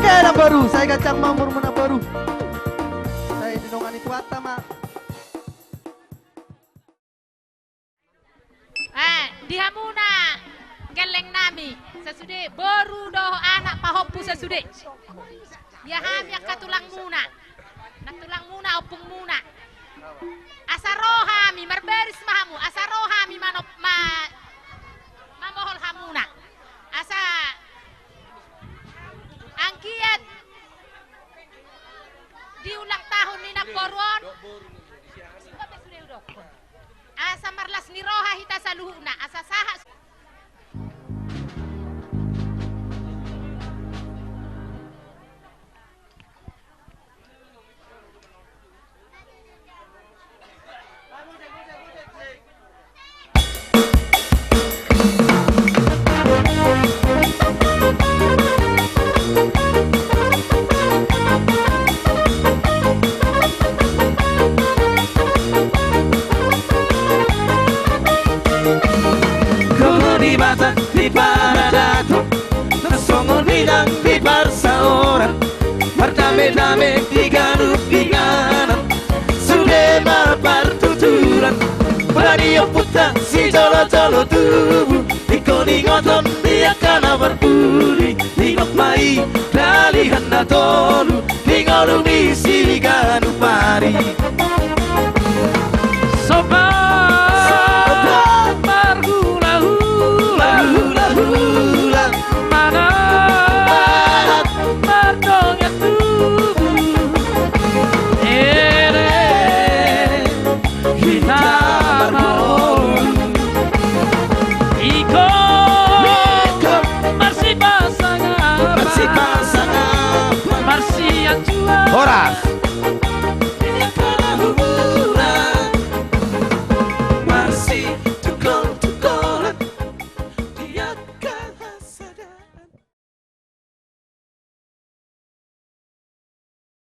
Oke, anak baru. Saya Gacang Mamur menang baru. Saya dinongani tuata mak. Di hamuna geleng nami sesude baru doh anak pahoppu sesude. Ya ham yang katulang muna. Natulang muna opung muna. Asarohami marberis mahamu. Asarohami manop mamohol hamuna. Asa angkiat di ulang tahun ni naporon. Asa marlas ni roha hita saluhuna. Asa saha di paradato, nasongon bidang di barsaora, berdame-dame di ganup-ganan, sudah berpartuturan, radio putar si jolo-jolo tubuh, ikoni ngoton dia kana berbudi, ingok mai dari handa tolu, ingolung di sini ganupari. Horas.